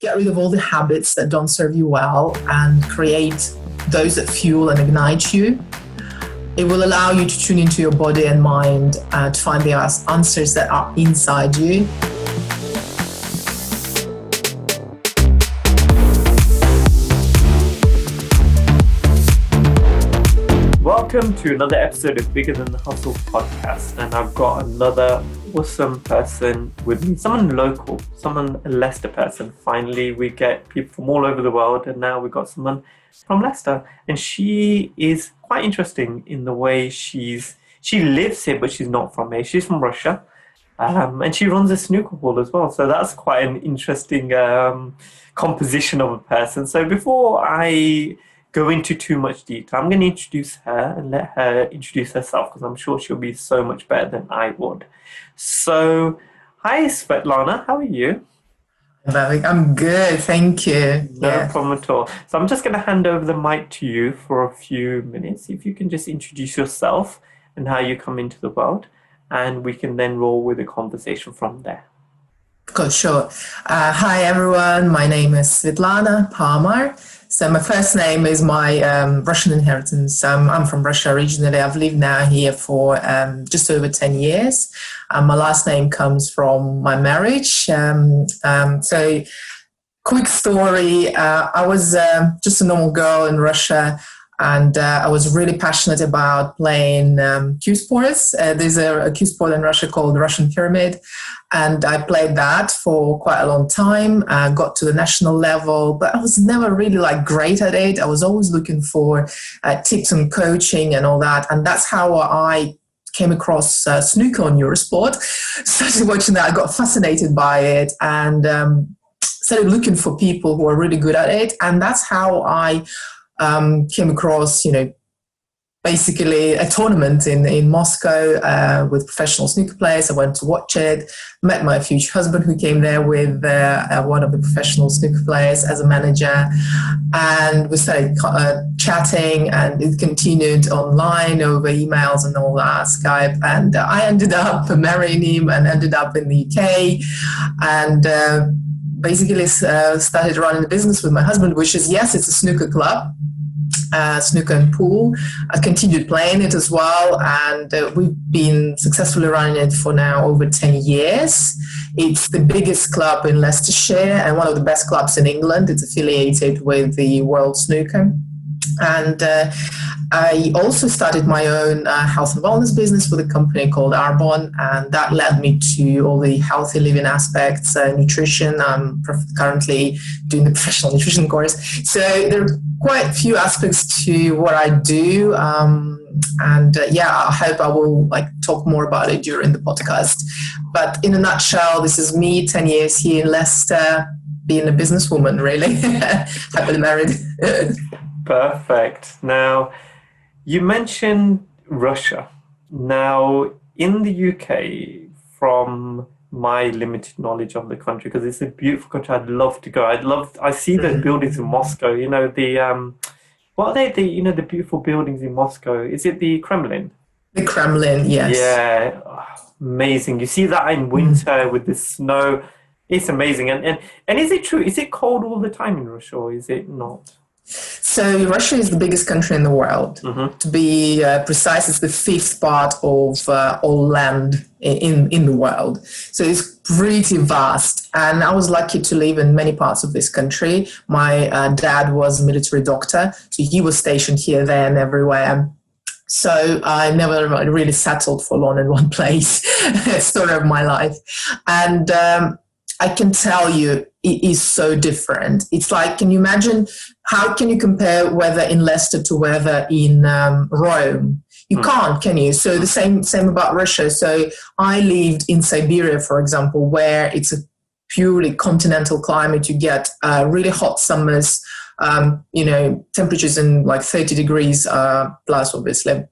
get rid of all the habits that don't serve you well and create those that fuel and ignite you. It will allow you to tune into your body and mind to find the answers that are inside you. Welcome to another episode of Bigger Than the Hustle podcast, and I've got another awesome person with me, someone local, someone a Leicester person. Finally, we get people from all over the world, and now we've got someone from Leicester, and she is quite interesting in the way she lives here, but she's not from here. She's from Russia, and she runs a snooker hall as well. So that's quite an interesting composition of a person. So before I go into too much detail, I'm going to introduce her and let her introduce herself, because I'm sure she'll be so much better than I would. So, hi Svetlana, how are you? I'm good, thank you. No problem at all. So I'm just going to hand over the mic to you for a few minutes. If you can just introduce yourself and how you come into the world, and we can then roll with a conversation from there. Good, sure. Hi everyone, my name is Svetlana Parmar. So my first name is my Russian inheritance. I'm from Russia originally. I've lived now here for just over 10 years. My last name comes from my marriage. So quick story, I was just a normal girl in Russia, and I was really passionate about playing cue sports. There's a cue sport in Russia called the Russian Pyramid, and I played that for quite a long time. I got to the national level, but I was never really great at it. I was always looking for tips and coaching and all that, and that's how I came across Snooker on Eurosport. Started watching that, I got fascinated by it, and started looking for people who are really good at it, and that's how I came across, basically a tournament in Moscow with professional snooker players. I went to watch it, met my future husband who came there with one of the professional snooker players as a manager, and we started chatting, and it continued online over emails and all that, Skype, and I ended up marrying him and ended up in the UK, and basically started running a business with my husband, which is, yes, it's a snooker club, snooker and pool. I continued playing it as well, and we've been successfully running it for now over 10 years. It's the biggest club in Leicestershire and one of the best clubs in England. It's affiliated with the World Snooker. And I also started my own health and wellness business with a company called Arbonne, and that led me to all the healthy living aspects, nutrition. I'm currently doing the professional nutrition course. So there are quite a few aspects to what I do. I hope I will talk more about it during the podcast. But in a nutshell, this is me, 10 years here in Leicester, being a businesswoman, really. Happily married. Perfect. Now, you mentioned Russia. Now, in the UK, from my limited knowledge of the country, because it's a beautiful country, I'd love to go. I see those buildings in Moscow. What are they? The beautiful buildings in Moscow. Is it the Kremlin? The Kremlin, yes. Yeah, amazing. You see that in winter with the snow. It's amazing. And is it true? Is it cold all the time in Russia, or is it not? So Russia is the biggest country in the world. Mm-hmm. To be precise, it's the fifth part of all land in the world. So it's pretty vast. And I was lucky to live in many parts of this country. My dad was a military doctor, so he was stationed here, there, and everywhere. So I never really settled for long in one place. Story of my life. And I can tell you, it is so different. It's can you imagine, how can you compare weather in Leicester to weather in Rome? You can't, can you? So the same about Russia. So I lived in Siberia, for example, where it's a purely continental climate. You get really hot summers, temperatures in 30 degrees plus, obviously.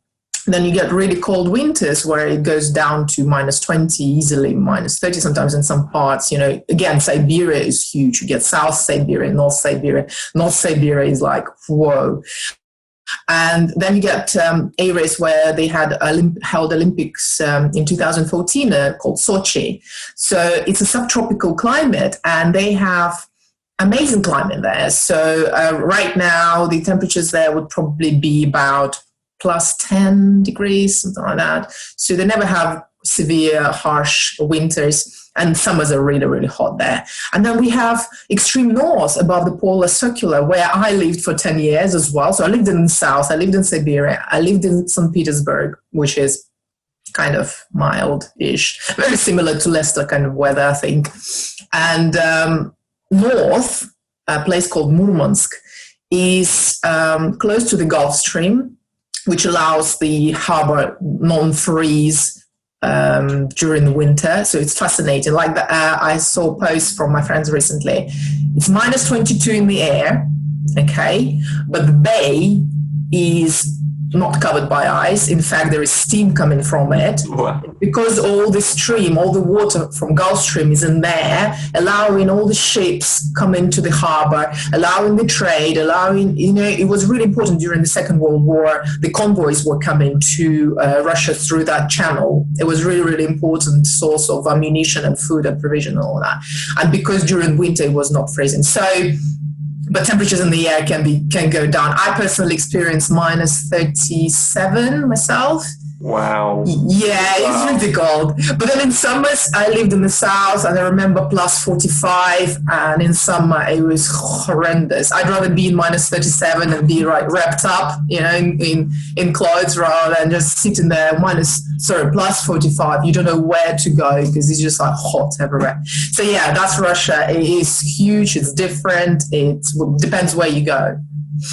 Then you get really cold winters where it goes down to minus 20, easily minus 30 sometimes in some parts. Again, Siberia is huge. You get South Siberia, North Siberia. North Siberia is whoa. And then you get areas where they had held Olympics in 2014 called Sochi. So it's a subtropical climate, and they have amazing climate there. So right now, the temperatures there would probably be about plus 10 degrees, something like that. So they never have severe, harsh winters. And summers are really, really hot there. And then we have extreme north above the polar circular, where I lived for 10 years as well. So I lived in the south, I lived in Siberia, I lived in St. Petersburg, which is kind of mild-ish, very similar to Leicester kind of weather, I think. And north, a place called Murmansk, is close to the Gulf Stream, which allows the harbor non-freeze during the winter. So it's fascinating. Like I saw posts from my friends recently. It's minus 22 in the air, okay, but the bay is not covered by ice. In fact, there is steam coming from it. Wow. Because all the stream, all the water from Gulf Stream is in there, allowing all the ships come into the harbor, allowing the trade, allowing, it was really important during the Second World War. The convoys were coming to Russia through that channel. It was really, really important source of ammunition and food and provision and all that. And because during winter it was not freezing. But temperatures in the air can go down. I personally experienced minus 37 myself. Wow. Yeah, it's really cold. But then in summers, I lived in the south, and I remember plus 45, and in summer it was horrendous. I'd rather be in minus 37 and be wrapped up, in clothes rather than just sitting there plus 45. You don't know where to go because it's just like hot everywhere. So yeah, that's Russia. It is huge. It's different. It depends where you go.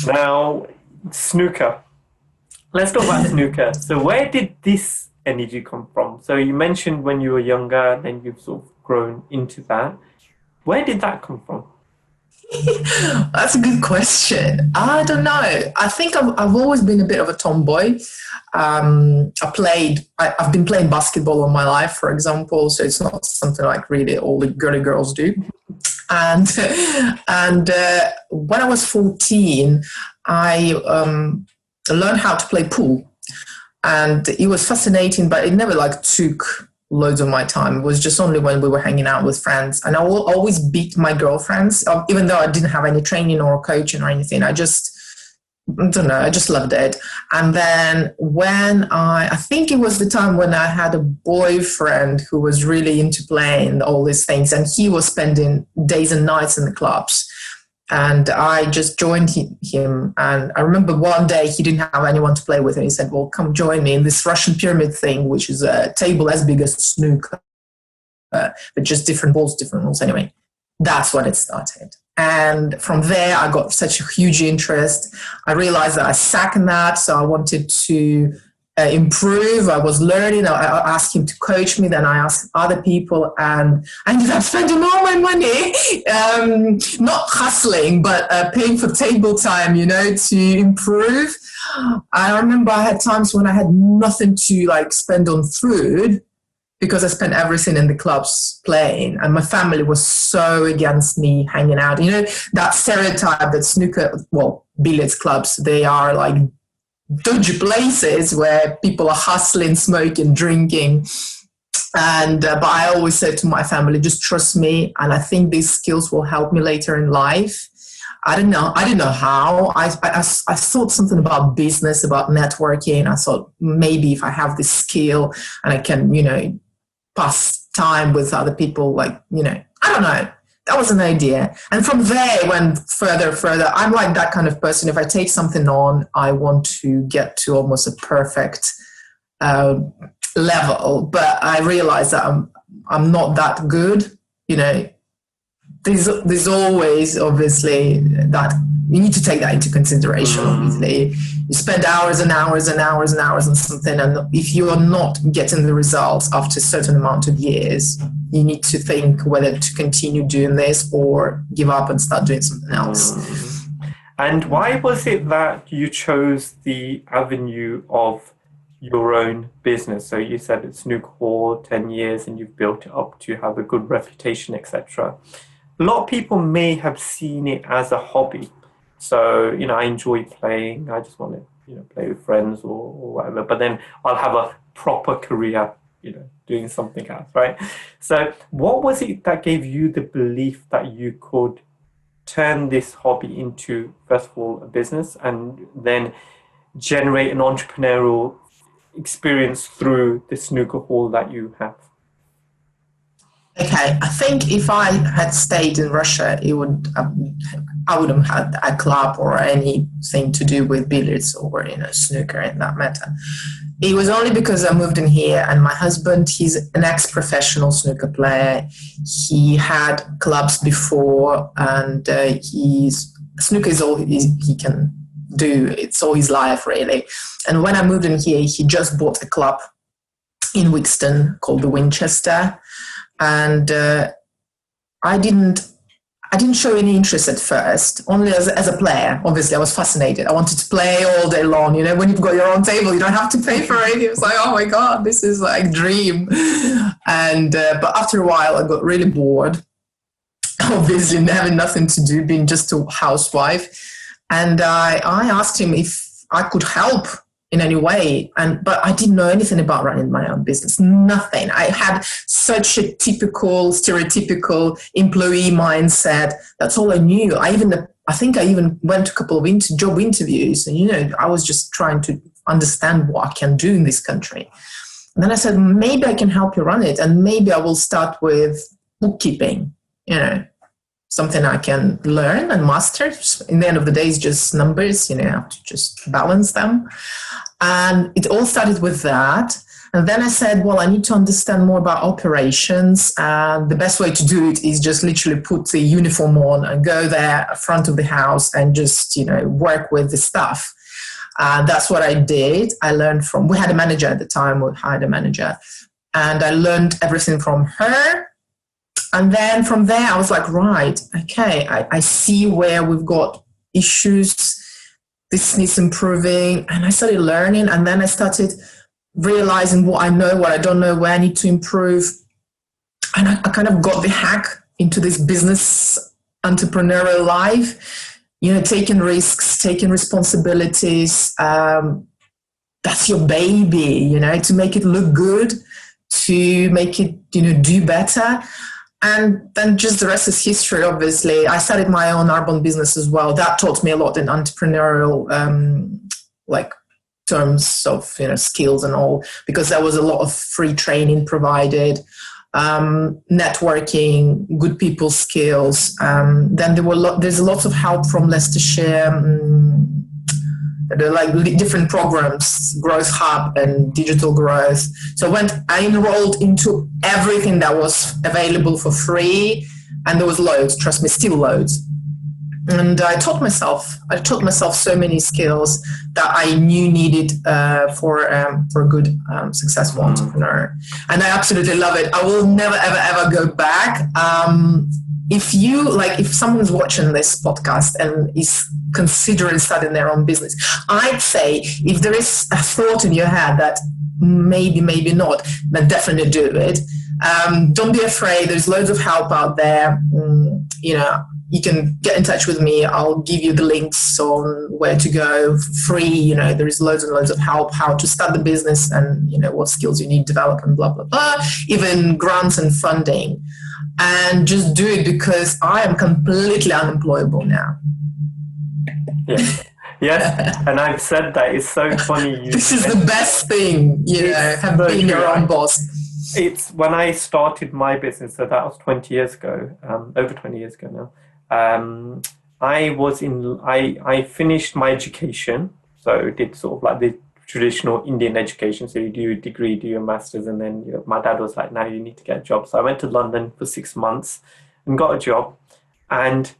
Now, snooker. Let's talk about snooker. So where did this energy come from? So you mentioned when you were younger, and then you've sort of grown into that. Where did that come from? That's a good question. I don't know. I think I've always been a bit of a tomboy. I've been playing basketball all my life, for example, so it's not something like really all the girly girls do. And when I was 14, I learned how to play pool, and it was fascinating, but it never took loads of my time. It was just only when we were hanging out with friends, and I will always beat my girlfriends, even though I didn't have any training or coaching or anything. I don't know, I just loved it. And then when I think it was the time when I had a boyfriend who was really into playing all these things, and he was spending days and nights in the clubs. And I just joined him. And I remember one day he didn't have anyone to play with. And he said, well, come join me in this Russian pyramid thing, which is a table as big as snooker, but just different balls, different rules. Anyway, that's when it started. And from there, I got such a huge interest. I realized that I suck in that. So I wanted to improve. I was learning. I asked him to coach me. Then I asked other people, and I ended up spending all my money, not hustling, but paying for table time, to improve. I remember I had times when I had nothing to spend on food because I spent everything in the clubs playing, and my family was so against me hanging out. That stereotype that snooker, billiards clubs, they are dodgy places where people are hustling, smoking, drinking. And but I always said to my family, just trust me, and I think these skills will help me later in life. I didn't know how. I thought something about business, about networking. I thought maybe if I have this skill and I can, pass time with other people, I don't know. That was an idea. And from there, it went further. I'm like that kind of person. If I take something on, I want to get to almost a perfect level. But I realize that I'm not that good. There's always, obviously, that you need to take that into consideration, obviously. You spend hours and hours and hours and hours on something, and if you are not getting the results after a certain amount of years, you need to think whether to continue doing this or give up and start doing something else. And why was it that you chose the avenue of your own business? So you said it's Snooker for 10 years and you've built it up to have a good reputation, etc. A lot of people may have seen it as a hobby. So, I enjoy playing. I just want to, play with friends or whatever. But then I'll have a proper career, doing something else, right? So what was it that gave you the belief that you could turn this hobby into, first of all, a business, and then generate an entrepreneurial experience through the snooker hall that you have? Okay, I think if I had stayed in Russia, I wouldn't have had a club or anything to do with billiards or snooker in that matter. It was only because I moved in here, and my husband, he's an ex-professional snooker player. He had clubs before, and snooker is all he can do. It's all his life, really. And when I moved in here, he just bought a club in Wixton called the Winchester. And I didn't show any interest at first, only as a player. Obviously, I was fascinated. I wanted to play all day long. When you've got your own table, you don't have to pay for it. It was like, oh my God, this is like a dream. And but after a while, I got really bored. Obviously, having nothing to do, being just a housewife. And I asked him if I could help in any way, but I didn't know anything about running my own business. Nothing. I had such a stereotypical employee mindset. That's all I knew. I think I even went to a couple of job interviews, and I was just trying to understand what I can do in this country. And then I said, maybe I can help you run it, and maybe I will start with bookkeeping. Something I can learn and master. In the end of the day, it's just numbers. I have to just balance them. And it all started with that. And then I said, well, I need to understand more about operations. And the best way to do it is just literally put the uniform on and go there in front of the house and just, work with the staff. That's what I did. I learned we had a manager at the time, we hired a manager. And I learned everything from her. And then from there, I was like, right, okay, I see where we've got issues. This needs improving. And I started learning. And then I started realizing what I know, what I don't know, where I need to improve. And I kind of got the hack into this business entrepreneurial life, taking risks, taking responsibilities. That's your baby, to make it look good, to make it, do better. And then just the rest is history, obviously. I started my own Arbonne business as well. That taught me a lot in entrepreneurial, terms of, skills and all, because there was a lot of free training provided, networking, good people skills. Then there's lots of help from Leicestershire. There are different programs, Growth Hub and Digital Growth. So I enrolled into everything that was available for free, and there was loads, trust me, still loads. And I taught myself so many skills that I knew needed for a good, successful entrepreneur. And I absolutely love it. I will never, ever, ever go back. If someone's watching this podcast and is considering starting their own business, I'd say if there is a thought in your head that maybe not, then definitely do it. Don't be afraid. There's loads of help out there. You can get in touch with me. I'll give you the links on where to go free. There is loads and loads of help, how to start the business and, what skills you need to develop and blah, blah, blah, even grants and funding. And just do it, because I am completely unemployable now. Yes. And I've said that. It's so funny. This is the best thing, have been your own boss. It's when I started my business, so that was 20 years ago, over 20 years ago now. I finished my education, so did sort of like the traditional Indian education. So you do a degree, do your master's, and then my dad was like, now you need to get a job. So I went to London for 6 months and got a job. And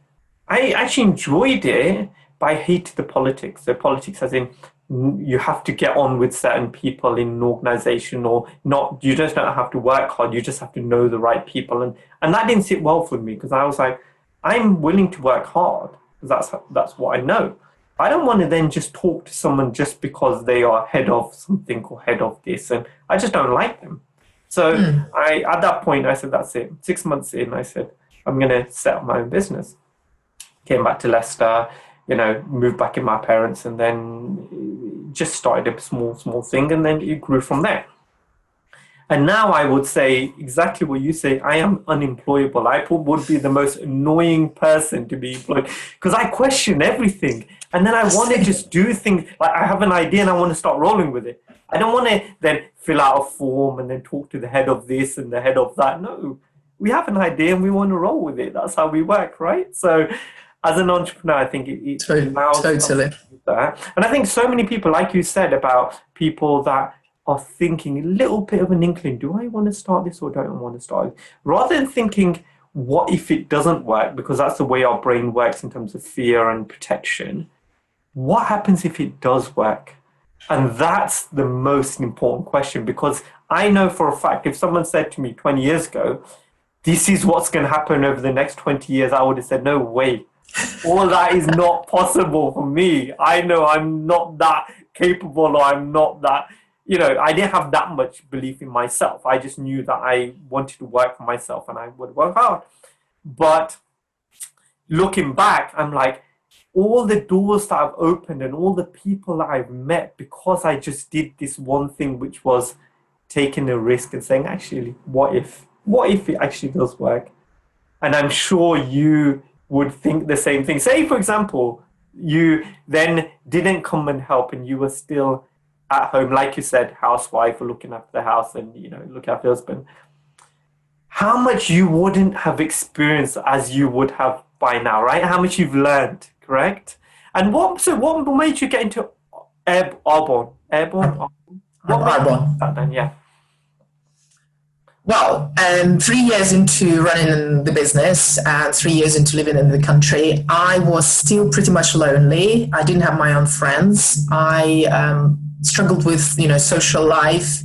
I actually enjoyed it, but I hated the politics. So politics as in you have to get on with certain people in an organization, or not. You just don't have to work hard. You just have to know the right people. And that didn't sit well for me, because I was like, I'm willing to work hard because that's what I know. I don't want to then just talk to someone just because they are head of something or head of this, and I just don't like them. So at that point, I said, that's it. 6 months in, I said, I'm going to set up my own business. Came back to Leicester, moved back in my parents, and then just started a small thing, and then it grew from there. And now I would say exactly what you say. I am unemployable. I would be the most annoying person to be employed because I question everything. And then I want to just do things. Like I have an idea and I want to start rolling with it. I don't want to then fill out a form and then talk to the head of this and the head of that. No, we have an idea and we want to roll with it. That's how we work, right? So as an entrepreneur, I think it allows totally us to do that. And I think so many people, like you said, about people that are thinking a little bit of an inkling, do I want to start this or don't I want to start it? Rather than thinking, what if it doesn't work? Because that's the way our brain works in terms of fear and protection. What happens if it does work? And that's the most important question, because I know for a fact, if someone said to me 20 years ago, this is what's going to happen over the next 20 years, I would have said, no way. All that is not possible for me. I know I'm not that capable, or I'm not that, I didn't have that much belief in myself. I just knew that I wanted to work for myself and I would work hard. But looking back, I'm like, all the doors that I've opened and all the people that I've met because I just did this one thing, which was taking a risk and saying, actually, what if it actually does work? And I'm sure you would think the same thing. Say, for example, you then didn't come and help and you were still at home, like you said, housewife, or looking after the house and, look after your husband. How much you wouldn't have experienced as you would have by now, right? How much you've learned, correct? And what made you get into Arbonne? Arbonne? That then, yeah. Well, 3 years into running the business and 3 years into living in the country, I was still pretty much lonely. I didn't have my own friends. I struggled with, social life.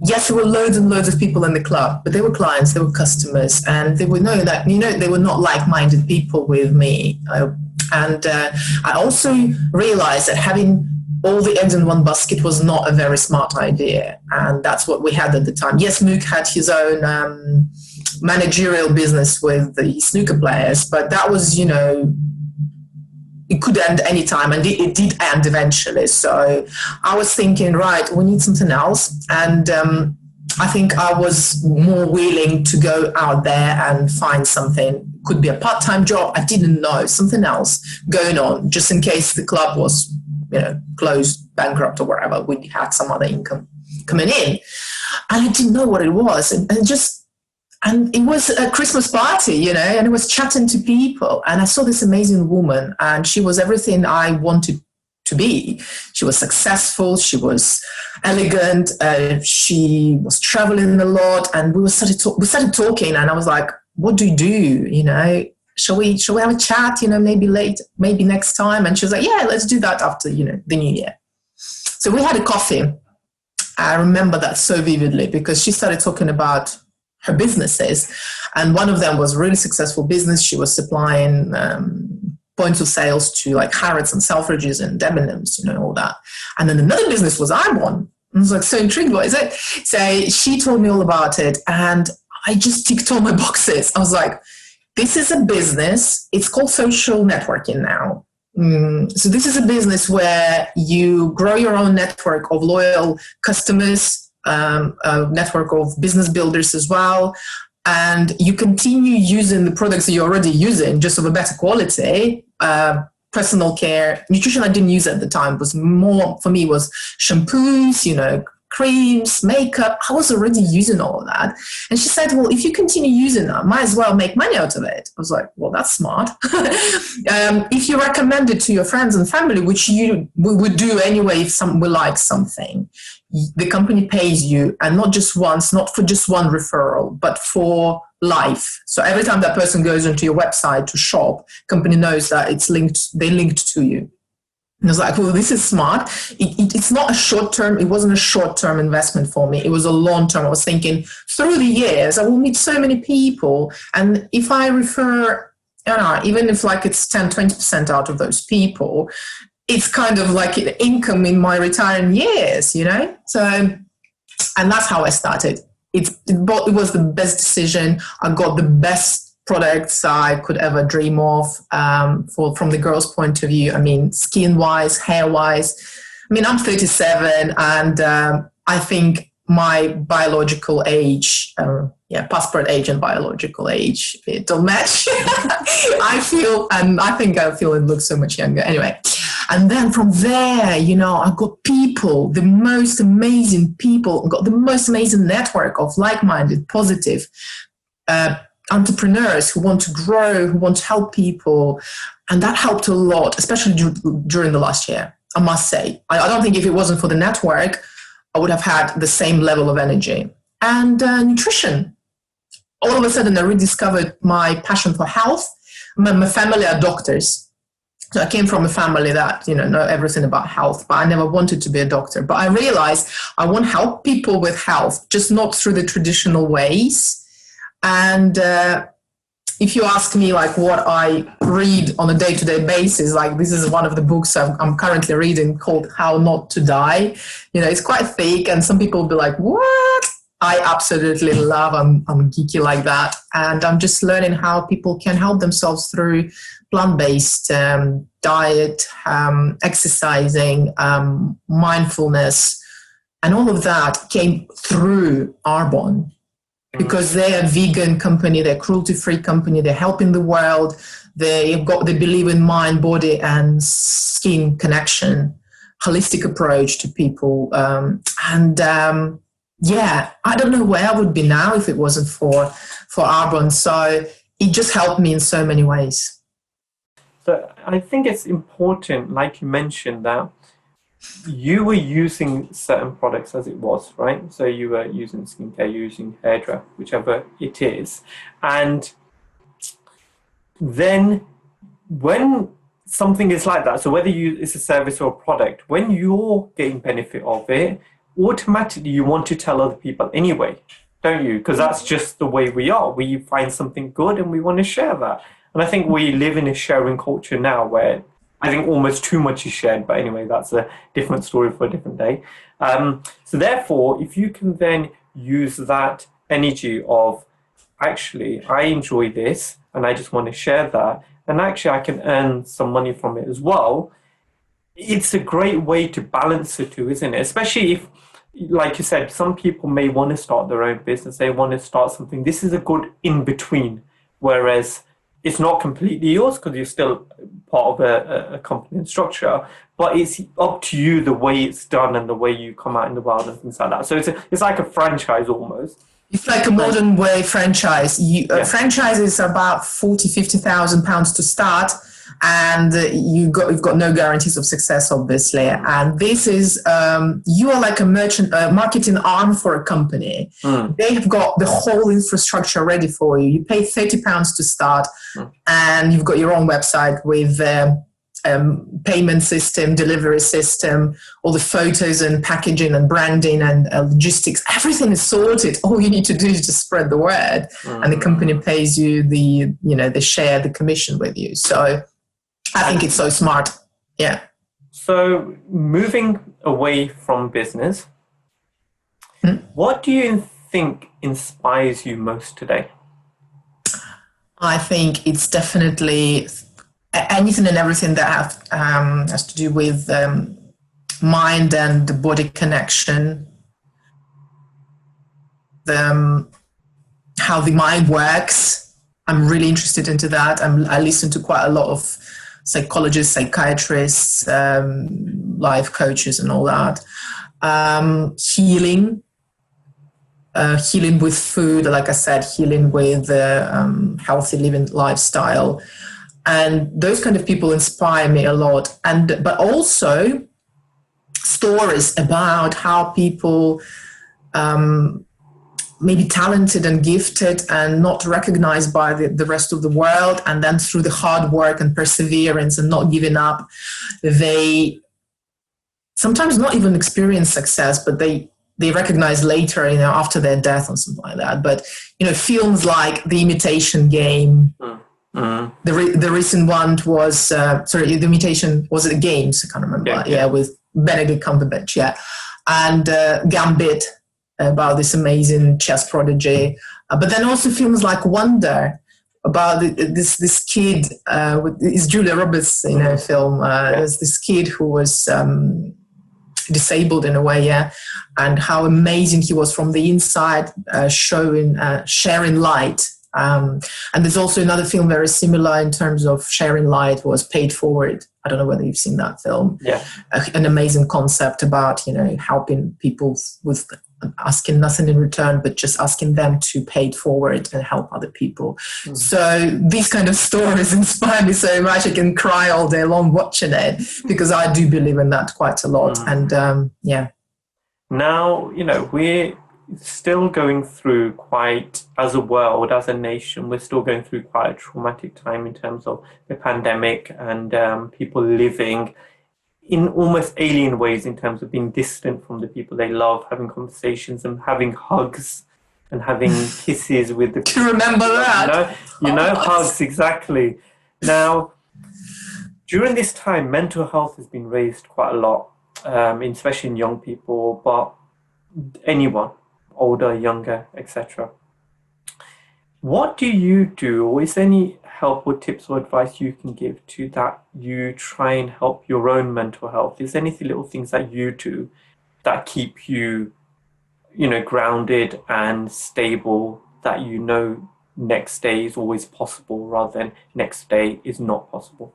Yes, there were loads and loads of people in the club, but they were clients, they were customers, and they would know that, they were not like-minded people with me. And I also realized that having all the eggs in one basket was not a very smart idea. And that's what we had at the time. Yes, Nuka had his own managerial business with the snooker players, but that was, it could end any time, and it did end eventually. So I was thinking, right, we need something else. And I think I was more willing to go out there and find something. Could be a part-time job. I didn't know, something else going on, just in case the club was, closed, bankrupt or whatever. We had some other income coming in. And I didn't know what it was. And it was a Christmas party, and it was chatting to people. And I saw this amazing woman, and she was everything I wanted to be. She was successful. She was elegant. She was traveling a lot. And we started talking, and I was like, what do you do? Shall we have a chat, maybe next time? And she was like, yeah, let's do that after, the new year. So we had a coffee. I remember that so vividly because she started talking about her businesses, and one of them was a really successful business. She was supplying points of sales to like Harrods and Selfridges and Debenhams, all that. And then another business was Arbonne. I was like so intrigued, what is it? So she told me all about it, and I just ticked all my boxes. I was like, this is a business. It's called social networking now. So this is a business where you grow your own network of loyal customers, a network of business builders as well, and you continue using the products that you're already using, just of a better quality. Personal care, nutrition I didn't use at the time, was more for me was shampoos, creams, makeup. I was already using all of that. And she said, well, if you continue using that, might as well make money out of it. I was like, well, that's smart. If you recommend it to your friends and family, which we would do anyway if we like something, the company pays you, and not just once, not for just one referral, but for life. So every time that person goes onto your website to shop, company knows that they linked to you. And I was like, well, this is smart. It's not a short-term, it wasn't a short-term investment for me. It was a long-term. I was thinking through the years, I will meet so many people. And if I refer, even if like it's 10, 20% out of those people, it's kind of like an income in my retiring years, So, and that's how I started. It was the best decision. I got the best products I could ever dream of from the girl's point of view. I mean, skin-wise, hair-wise. I mean, I'm 37, and I think my biological age, passport age and biological age, it don't match. I think it looks so much younger. Anyway, and then from there, you know, I got people, the most amazing people, got the most amazing network of like-minded, positive entrepreneurs who want to grow, who want to help people. And that helped a lot, especially during the last year, I must say. I don't think if it wasn't for the network, I would have had the same level of energy. And nutrition. All of a sudden, I rediscovered my passion for health. My family are doctors. So I came from a family that, you know everything about health, but I never wanted to be a doctor. But I realized I want to help people with health, just not through the traditional ways. And if you ask me, like, what I read on a day-to-day basis, like, this is one of the books I'm currently reading called How Not to Die. You know, it's quite thick, and some people will be like, what? I absolutely love, I'm geeky like that. And I'm just learning how people can help themselves through plant-based diet, exercising, mindfulness, and all of that came through Arbonne. Because they're a vegan company, they're a cruelty-free company, they're helping the world, they believe in mind, body, and skin connection, holistic approach to people. I don't know where I would be now if it wasn't for Arbonne. So it just helped me in so many ways. So I think it's important, like you mentioned, that you were using certain products as it was, right? So you were using skincare, you're using hairdryer, whichever it is. And then when something is like that, so whether it's a service or a product, when you're getting benefit of it, automatically you want to tell other people anyway, don't you? Because that's just the way we are. We find something good and we want to share that. And I think we live in a sharing culture now where I think almost too much is shared, but anyway, that's a different story for a different day. So therefore, if you can then use that energy of, actually, I enjoy this and I just want to share that, and actually I can earn some money from it as well, it's a great way to balance the two, isn't it? Especially if, like you said, some people may want to start their own business, they want to start something. This is a good in-between, whereas it's not completely yours because you're still part of a company and structure, but it's up to you the way it's done and the way you come out in the world and things like that. So it's like a franchise almost. It's like a modern way franchise. Franchise is about £50,000 to start, and you've got no guarantees of success, obviously. And this is you are like a marketing arm for a company. They have got the whole infrastructure ready for you. You pay £30 to start, and you've got your own website with payment system, delivery system, all the photos and packaging and branding and logistics. Everything is sorted. All you need to do is just spread the word, and the company pays you they share the commission with you. So I think it's so smart. Yeah. So moving away from business, what do you think inspires you most today? I think it's definitely anything and everything that has to do with mind and body connection, how the mind works. I'm really interested into that. I listen to quite a lot of psychologists, psychiatrists, life coaches and all that. Healing with food, like I said, healing with healthy living lifestyle. And those kind of people inspire me a lot. But also stories about how people maybe talented and gifted and not recognized by the rest of the world, and then through the hard work and perseverance and not giving up, they sometimes not even experience success, but they recognize later, after their death or something like that. But films like The Imitation Game. The recent one was The Imitation, was it Games? I can't remember. Yeah, with Benedict Cumberbatch. Yeah, and Gambit, about this amazing chess prodigy. But then also films like Wonder, about this kid with Julia Roberts film. There's this kid who was disabled in a way, and how amazing he was from the inside, sharing light. And there's also another film very similar in terms of sharing light, was Paid Forward. I don't know whether you've seen that film. Yeah. An amazing concept about, helping people with asking nothing in return, but just asking them to pay it forward and help other people. Mm. So these kind of stories inspire me so much. I can cry all day long watching it, because I do believe in that quite a lot. Mm. And Now, we're still going through as a world, as a nation, we're still going through quite a traumatic time in terms of the pandemic and people living in almost alien ways, in terms of being distant from the people they love, having conversations and having hugs and having kisses with the Do you remember that? Hugs, exactly. Now, during this time, mental health has been raised quite a lot, especially in young people, but anyone, older, younger, etc. What do you do, or is there any help or tips or advice you can give to that you try and help your own mental health? Is there any little things that you do that keep you, grounded and stable, that next day is always possible rather than next day is not possible?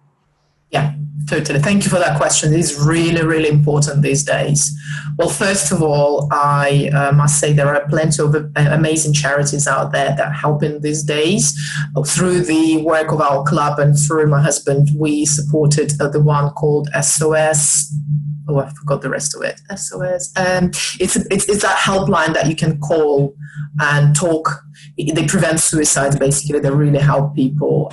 Yeah, totally. Thank you for that question. It is really, really important these days. Well, first of all, I must say there are plenty of amazing charities out there that help in these days. Through the work of our club and through my husband, we supported the one called SOS. Oh, I forgot the rest of it. SOS. It's that helpline that you can call and talk. They prevent suicide, basically. They really help people.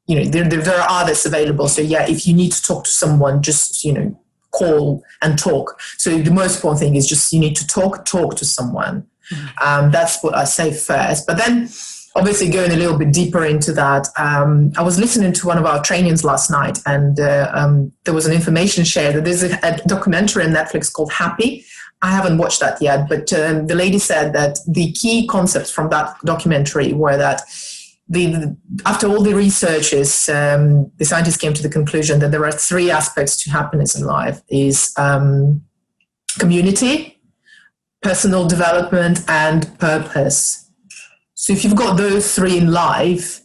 There are others available. So yeah, if you need to talk to someone, just, call and talk. So the most important thing is just you need to talk to someone. Mm-hmm. That's what I say first. But then obviously going a little bit deeper into that, I was listening to one of our trainings last night, and there was an information shared that there's a documentary on Netflix called Happy. I haven't watched that yet, but the lady said that the key concepts from that documentary were that after all the researches, the scientists came to the conclusion that there are three aspects to happiness in life: is community, personal development, and purpose. So if you've got those three in life,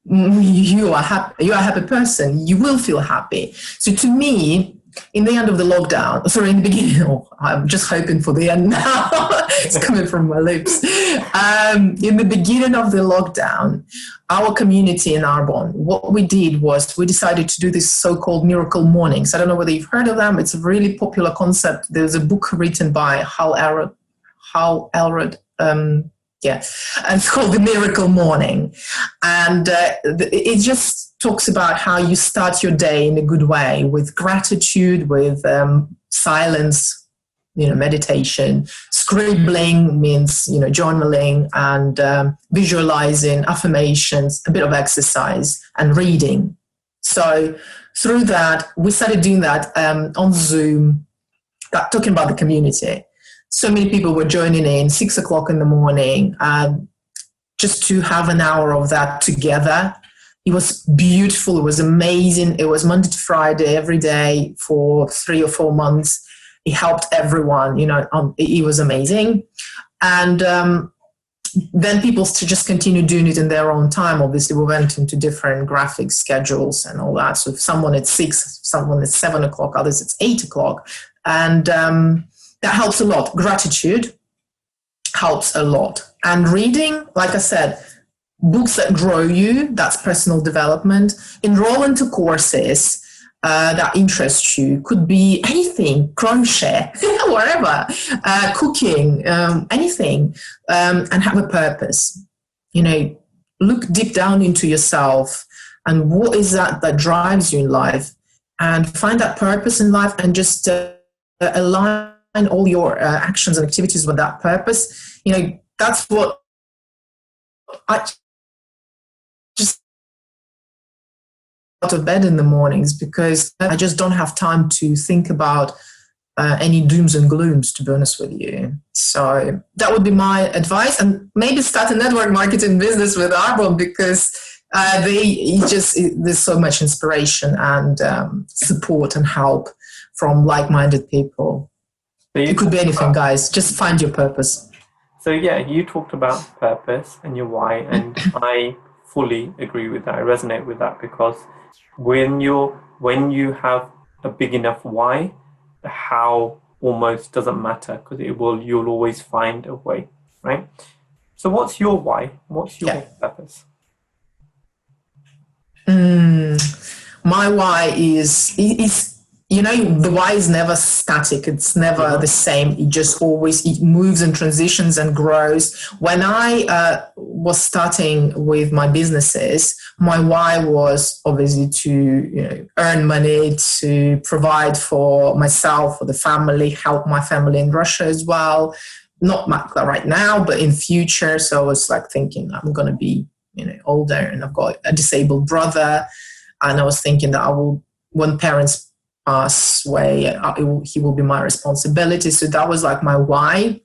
you are happy. You are a happy person. You will feel happy. So to me, in the end of the lockdown, in the beginning, I'm just hoping for the end now. It's coming from my lips. In the beginning of the lockdown, our community in Arbonne, what we did was we decided to do this so-called miracle mornings. I don't know whether you've heard of them. It's a really popular concept. There's a book written by Hal Elrod. And it's called The Miracle Morning. And it just talks about how you start your day in a good way, with gratitude, with silence, meditation. Scribbling means, journaling, and visualizing, affirmations, a bit of exercise, and reading. So through that, we started doing that on Zoom, talking about the community. So many people were joining in 6 o'clock in the morning, just to have an hour of that together. It was beautiful. It was amazing. It was Monday to Friday every day for 3 or 4 months. It helped everyone, it was amazing. And then people just continued doing it in their own time. Obviously, we went into different graphic schedules and all that. So someone at 6, someone at 7 o'clock, others at 8 o'clock. And that helps a lot. Gratitude helps a lot. And reading, like I said, books that grow you, that's personal development. Enroll into courses that interest you. Could be anything, crochet, whatever, cooking, anything, and have a purpose. Look deep down into yourself and what is that drives you in life, and find that purpose in life, and just align all your actions and activities with that purpose. That's what I just out of bed in the mornings, because I just don't have time to think about any dooms and glooms, to be honest with you. So that would be my advice, and maybe start a network marketing business with Arbonne, because there's so much inspiration and support and help from like-minded people. So it could be anything, guys. Just find your purpose. So yeah, you talked about purpose and your why, and I fully agree with that. I resonate with that, because when you have a big enough why, the how almost doesn't matter, because you'll always find a way, right? So what's your why? What's your purpose? My why is the why is never static. It's never the same. It moves and transitions and grows. When I was starting with my businesses, my why was obviously to earn money, to provide for myself, for the family, help my family in Russia as well. Not right now, but in future. So I was like thinking, I'm going to be older, and I've got a disabled brother, and I was thinking that when parents pass away, he will be my responsibility. So that was like my why.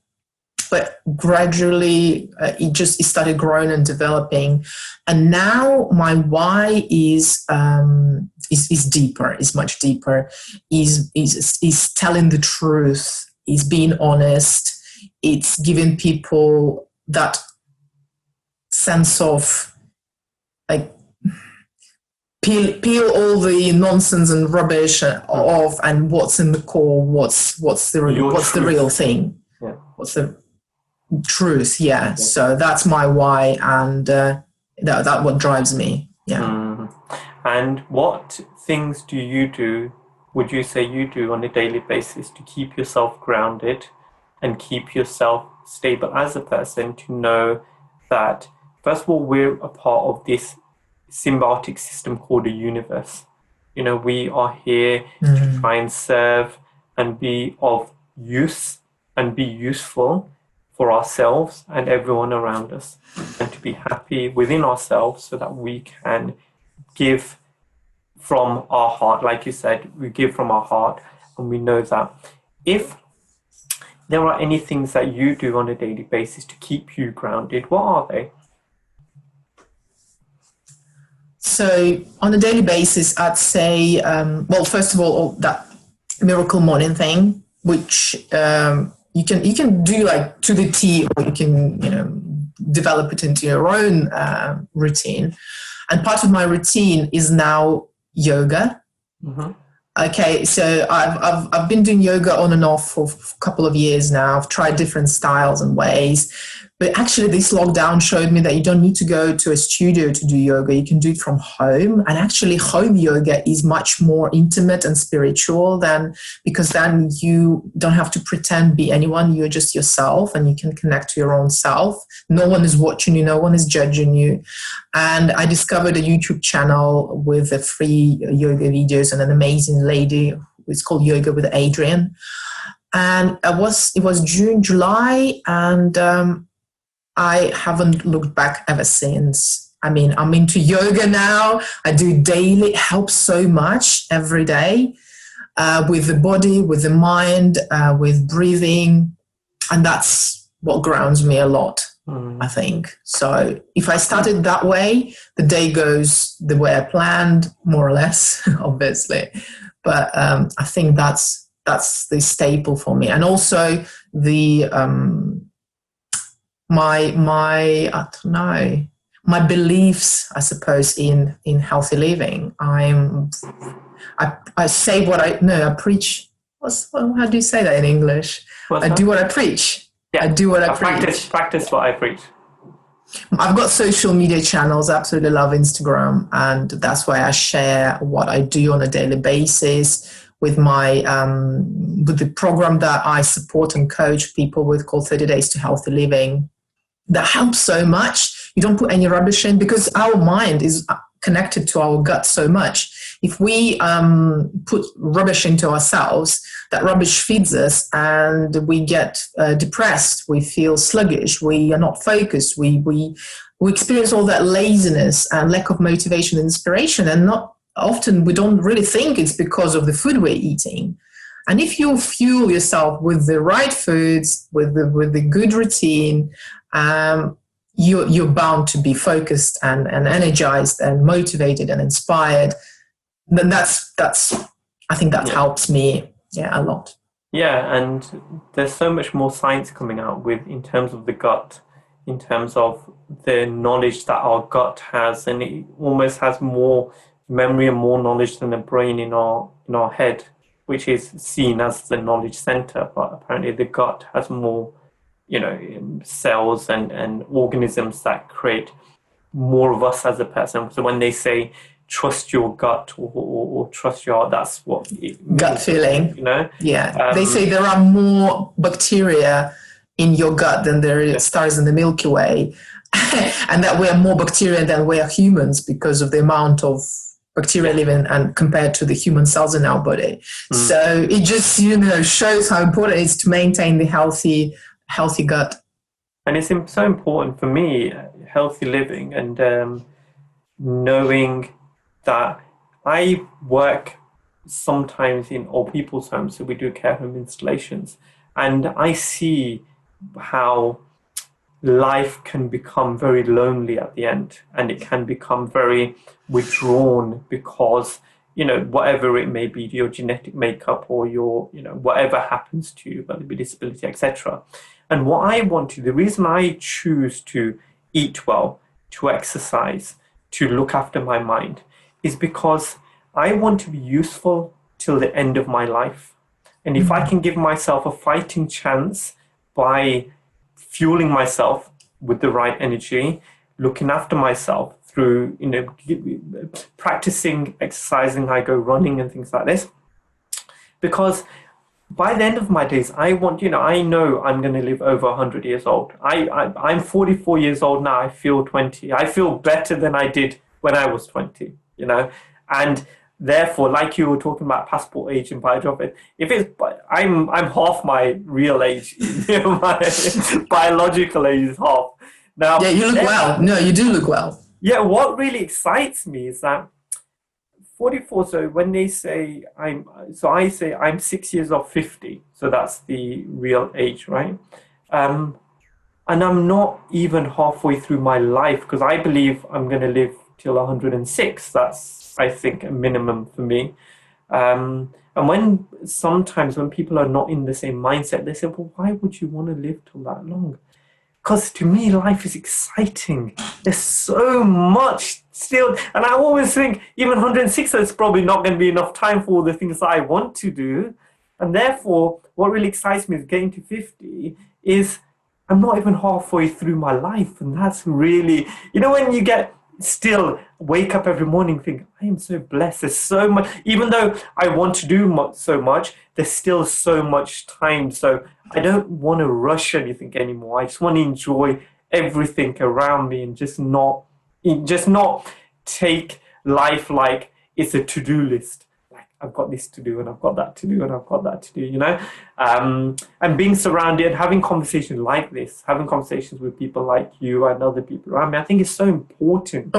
But gradually, it started growing and developing, and now my why is deeper, is much deeper. Is telling the truth, is being honest. It's giving people that sense of like peel all the nonsense and rubbish off, and what's in the core, what's the real thing, what's the truth. So that's my why, and that what drives me. And what things would you say you do on a daily basis to keep yourself grounded and keep yourself stable as a person, to know that first of all, we're a part of this symbiotic system called the universe. We are here to try and serve and be of use and be useful for ourselves and everyone around us, and to be happy within ourselves so that we can give from our heart. Like you said, we give from our heart, and we know that if there are any things that you do on a daily basis to keep you grounded, what are they? So on a daily basis, I'd say, first of all, that miracle morning thing, which you can do like to the T, or you can develop it into your own routine. And part of my routine is now yoga. Okay, so I've been doing yoga on and off for a couple of years now. I've tried different styles and ways. But actually, this lockdown showed me that you don't need to go to a studio to do yoga. You can do it from home. And actually, home yoga is much more intimate and spiritual because then you don't have to pretend be anyone. You're just yourself, and you can connect to your own self. No one is watching you. No one is judging you. And I discovered a YouTube channel with the free yoga videos and an amazing lady. It's called Yoga with Adrian. And it was June, July, and I haven't looked back ever since. I mean, I'm into yoga now. I do daily. It helps so much every day with the body, with the mind, with breathing. And that's what grounds me a lot, I think. So if I started that way, the day goes the way I planned, more or less, obviously. But I think that's the staple for me. And also the I don't know, my beliefs, I suppose, in healthy living. I say what I preach. How do you say that in English? I do what I preach. Yeah. I do what I preach. Practice what I preach. I've got social media channels. I absolutely love Instagram, and that's why I share what I do on a daily basis with my with the program that I support and coach people with, called 30 Days to Healthy Living. That helps so much. You don't put any rubbish in, because our mind is connected to our gut so much. If we put rubbish into ourselves, that rubbish feeds us, and we get depressed. We feel sluggish. We are not focused. We experience all that laziness and lack of motivation and inspiration. And not often, we don't really think it's because of the food we're eating. And if you fuel yourself with the right foods, with the good routine, you're bound to be focused and energized and motivated and inspired. Then that's I think that helps me Yeah, a lot. Yeah, and there's so much more science coming out with in terms of the gut, in terms of the knowledge that our gut has, and it almost has more memory and more knowledge than the brain in our head, which is seen as the knowledge center. But apparently, the gut has more, cells and organisms that create more of us as a person. So when they say trust your gut or trust your heart, that's what it means, gut feeling. Yeah, they say there are more bacteria in your gut than there is stars in the Milky Way, and that we are more bacteria than we are humans because of the amount of bacteria living and compared to the human cells in our body. So it just shows how important it is to maintain the healthy gut. And it's so important for me, healthy living, and knowing that I work sometimes in old people's homes, so we do care home installations, and I see how life can become very lonely at the end, and it can become very withdrawn because whatever it may be, your genetic makeup or your whatever happens to you, whether it be disability, etc. And what I want to, the reason I choose to eat well, to exercise, to look after my mind, is because I want to be useful till the end of my life. And if I can give myself a fighting chance by fueling myself with the right energy, looking after myself through, practicing, exercising, I go running and things like this. Because by the end of my days, I want, I know I'm going to live over 100 years old. I'm 44 years old now. I feel 20. I feel better than I did when I was 20, and therefore, like you were talking about passport age and I'm half my real age, my biological age is half. Now, yeah, you look well. No, you do look well. Yeah, what really excites me is that 44, so when they say I say I'm 6 years off 50, so that's the real age, right? And I'm not even halfway through my life because I believe I'm going to live till 106. That's, I think, a minimum for me. And sometimes when people are not in the same mindset, they say, well, why would you want to live till that long? Because to me, life is exciting. There's so much still. And I always think, even 106, it's probably not going to be enough time for all the things that I want to do. And therefore, what really excites me is getting to 50 is I'm not even halfway through my life. And that's really, when you still wake up every morning and think, I am so blessed. There's so much, even though I want to do so much, there's still so much time. So I don't want to rush anything anymore. I just want to enjoy everything around me and just not take life like it's a to-do list. Like I've got this to do and I've got that to do and I've got that to do, and being surrounded, having conversations like this, having conversations with people like you and other people around me, I think is so important.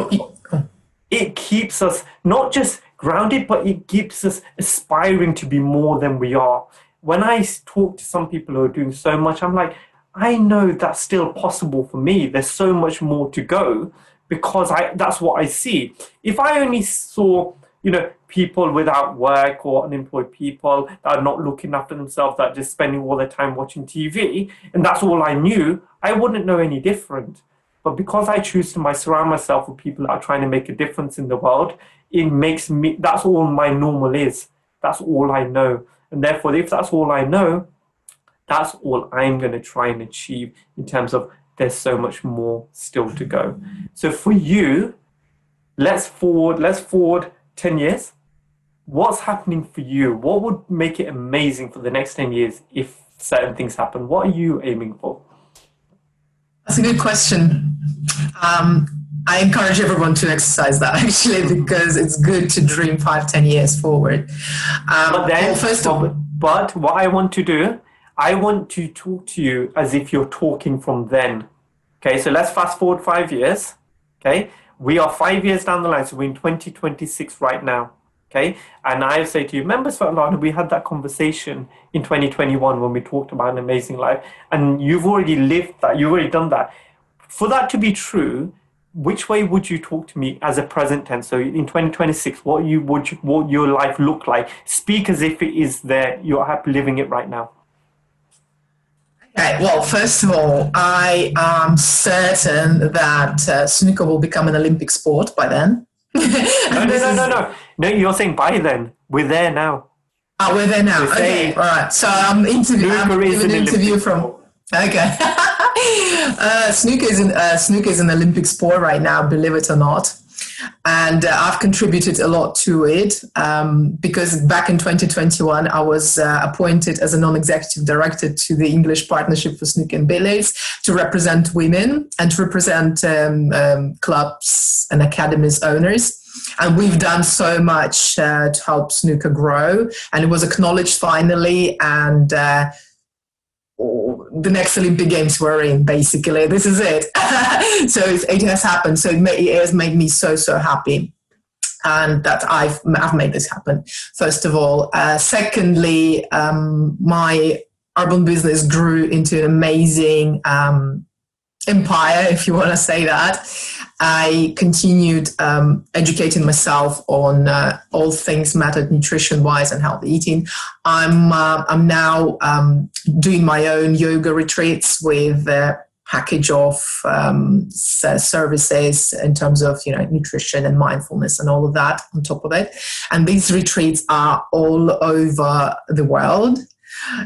It keeps us not just grounded, but it keeps us aspiring to be more than we are. When I talk to some people who are doing so much, I'm like, I know that's still possible for me. There's so much more to go because that's what I see. If I only saw, people without work or unemployed people that are not looking after themselves, that are just spending all their time watching TV, and that's all I knew, I wouldn't know any different. But because I choose to surround myself with people that are trying to make a difference in the world, it makes me, that's all my normal is. That's all I know. And therefore, if that's all I know, that's all I'm going to try and achieve in terms of there's so much more still to go. So for you, let's forward 10 years. What's happening for you? What would make it amazing for the next 10 years if certain things happen? What are you aiming for? That's a good question. I encourage everyone to exercise that actually because it's good to dream 5-10 years forward. But what I want to do, I want to talk to you as if you're talking from then. Okay, so let's fast forward 5 years. Okay, we are 5 years down the line, so we're in 2026 right now. Okay, and I say to you, remember, Svetlana, we had that conversation in 2021 when we talked about an amazing life, and you've already lived that, you've already done that. For that to be true, which way would you talk to me as a present tense? So in 2026, what your life look like? Speak as if it is there. You're happy living it right now. Okay, well, first of all, I am certain that snooker will become an Olympic sport by then. No, you're saying by then. We're there now. Oh, we're there now. Okay, all right. So I'm giving an interview from... Okay. Snooker is an Olympic sport right now, believe it or not. And I've contributed a lot to it because back in 2021, I was appointed as a non-executive director to the English Partnership for Snooker and Billiards to represent women and to represent clubs and academies owners. And we've done so much to help snooker grow. And it was acknowledged finally. And the next Olympic Games were in, basically. This is it. So it has happened. So it has made me so happy. And that I've made this happen, first of all. Secondly, my Arbonne business grew into an amazing empire, if you want to say that. I continued educating myself on all things mattered nutrition-wise and healthy eating. I'm now doing my own yoga retreats with a package of services in terms of nutrition and mindfulness and all of that on top of it. And these retreats are all over the world.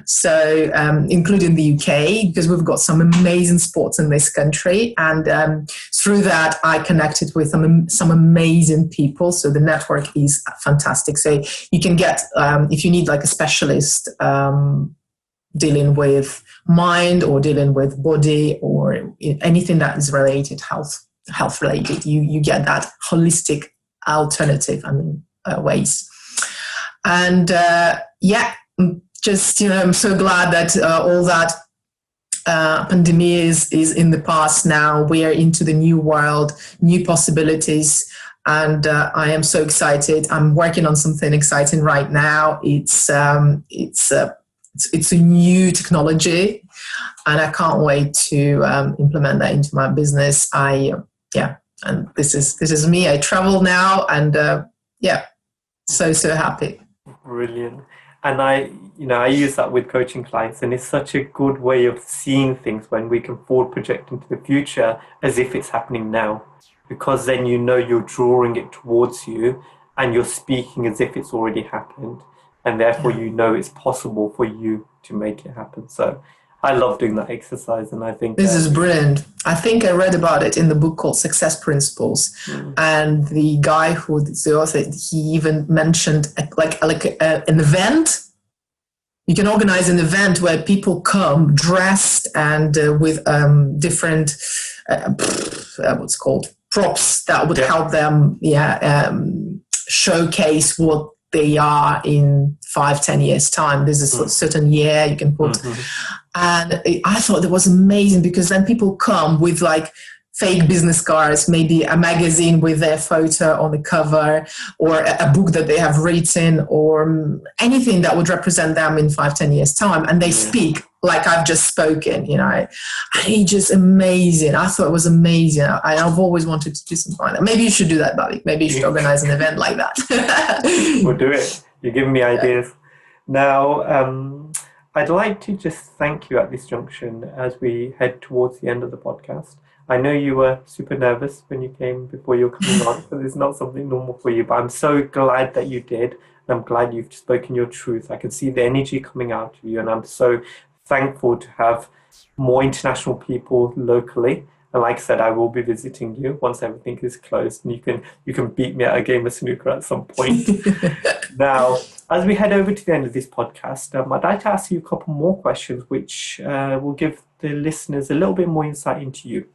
So including the UK, because we've got some amazing sports in this country, and through that I connected with some amazing people. So the network is fantastic. So you can get, if you need like a specialist dealing with mind or dealing with body or anything that is related, health related, you get that holistic alternative ways. And just, I'm so glad that all that pandemic is in the past now. We are into the new world, new possibilities, and I am so excited. I'm working on something exciting right now. It's a new technology, and I can't wait to implement that into my business. And this is me. I travel now, and so happy. Brilliant. And I use that with coaching clients, and it's such a good way of seeing things when we can forward project into the future as if it's happening now, because then you're drawing it towards you and you're speaking as if it's already happened, and therefore it's possible for you to make it happen. So I love doing that exercise, and I think this is brilliant. I think I read about it in the book called Success Principles, and the guy who the author, he even mentioned like an event. You can organize an event where people come dressed and with different what's called props that would help them showcase what they are in 5-10 years time. There's a certain year you can put. And I thought that was amazing, because then people come with like fake business cards, maybe a magazine with their photo on the cover, or a book that they have written, or anything that would represent them in 5-10 years time. And they speak like I've just spoken, And it's just amazing. I thought it was amazing. I've always wanted to do something like that. Maybe you should do that, Bobby. Maybe you should organize an event like that. We'll do it. You're giving me ideas. Now, I'd like to just thank you at this junction as we head towards the end of the podcast. I know you were super nervous when you came before you were coming on, because it's not something normal for you, but I'm so glad that you did. And I'm glad you've spoken your truth. I can see the energy coming out of you, and I'm so thankful to have more international people locally. And like I said, I will be visiting you once everything is closed, and you can beat me at a game of snooker at some point. Now, as we head over to the end of this podcast, I'd like to ask you a couple more questions, which will give the listeners a little bit more insight into you.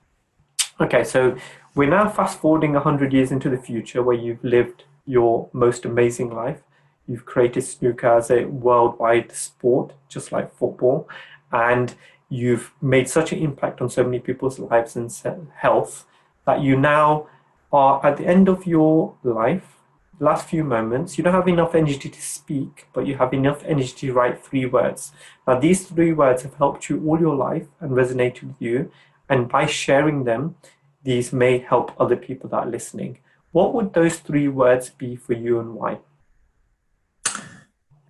Okay, so we're now fast forwarding 100 years into the future, where you've lived your most amazing life. You've created snooker as a worldwide sport, just like football, and you've made such an impact on so many people's lives and health that you now are at the end of your life, last few moments. You don't have enough energy to speak, but you have enough energy to write 3 words. Now, these 3 words have helped you all your life and resonated with you. And by sharing them, these may help other people that are listening, what would those 3 words be for you and why?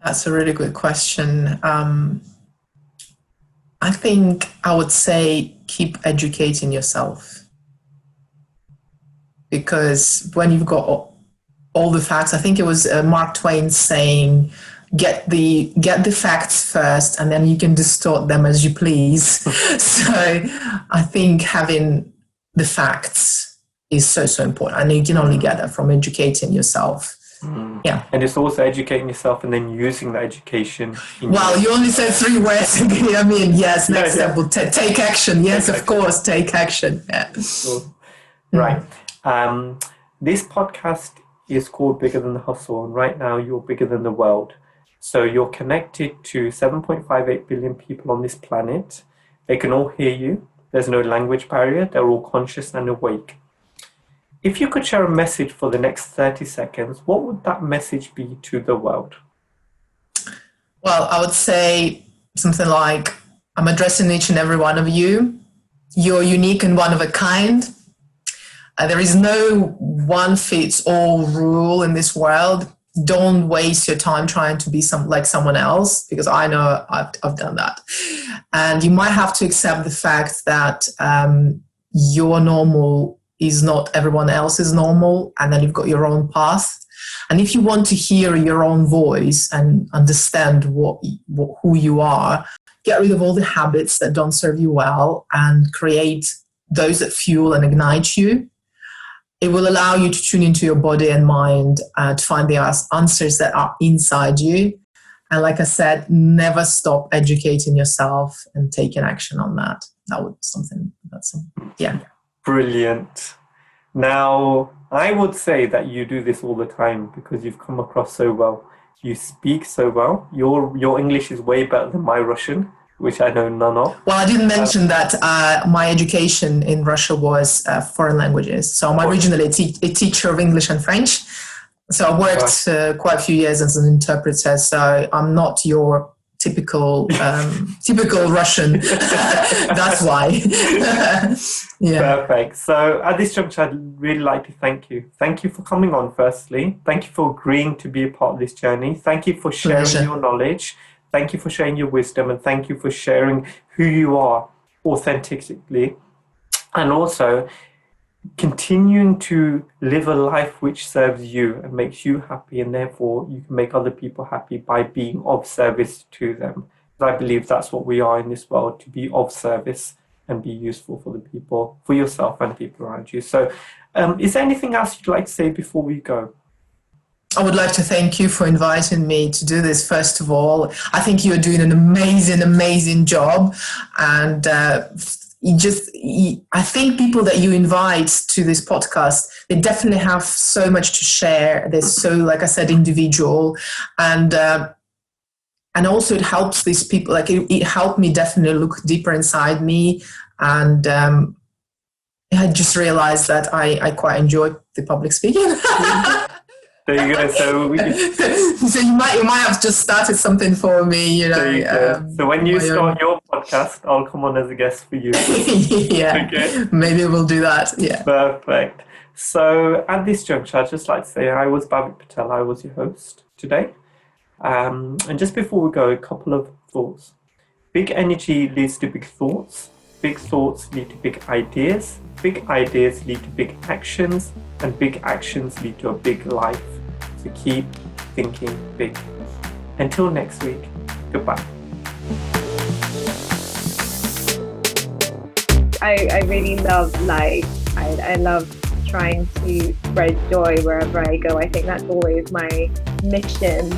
That's a really good question. I think I would say keep educating yourself, because when you've got all the facts, I think it was Mark Twain saying, get the facts first and then you can distort them as you please. So I think having the facts is so important, and you can only get that from educating yourself. Yeah. And it's also educating yourself and then using that education. Well, you only said 3 words. I mean, yes, next step will take action. Yes, of course, take action. Yeah. Cool. Right. This podcast is called Bigger Than the Hustle, and right now you're bigger than the world. So you're connected to 7.58 billion people on this planet. They can all hear you. There's no language barrier. They're all conscious and awake. If you could share a message for the next 30 seconds, what would that message be to the world? Well, I would say something like, I'm addressing each and every one of you. You're unique and one of a kind. There is no one-fits-all rule in this world. Don't waste your time trying to be like someone else, because I know I've done that. And you might have to accept the fact that your normal is not everyone else's normal, and then you've got your own path. And if you want to hear your own voice and understand who you are, get rid of all the habits that don't serve you well and create those that fuel and ignite you. It will allow you to tune into your body and mind to find the answers that are inside you. And like I said, never stop educating yourself and taking action on that. Yeah. Brilliant. Now, I would say that you do this all the time because you've come across so well. You speak so well. Your English is way better than my Russian, which I know none of. Well, I didn't mention that my education in Russia was foreign languages. So I'm originally a teacher of English and French. So I worked quite a few years as an interpreter. So I'm not your typical Russian. That's why. Yeah. Perfect. So at this juncture, I'd really like to thank you. Thank you for coming on, firstly. Thank you for agreeing to be a part of this journey. Thank you for sharing your knowledge. Thank you for sharing your wisdom, and thank you for sharing who you are authentically, and also continuing to live a life which serves you and makes you happy, and therefore you can make other people happy by being of service to them. I believe that's what we are in this world, to be of service and be useful for the people, for yourself and the people around you. So is there anything else you'd like to say before we go? I would like to thank you for inviting me to do this. First of all, I think you're doing an amazing job. And I think people that you invite to this podcast, they definitely have so much to share. They're so, like I said, individual. And also it helps these people, like it helped me definitely look deeper inside me. And I just realized that I quite enjoy the public speaking. There you go. So you might have just started something for me, you know. There you go. So when you start your podcast, I'll come on as a guest for you. Yeah. Okay. Maybe we'll do that. Yeah. Perfect. So at this juncture, I'd just like to say I was Bhavik Patel. I was your host today. And just before we go, a couple of thoughts. Big energy leads to big thoughts. Big thoughts lead to big ideas. Big ideas lead to big actions. And big actions lead to a big life. So keep thinking big. Until next week, goodbye. I really love life. I love trying to spread joy wherever I go. I think that's always my mission.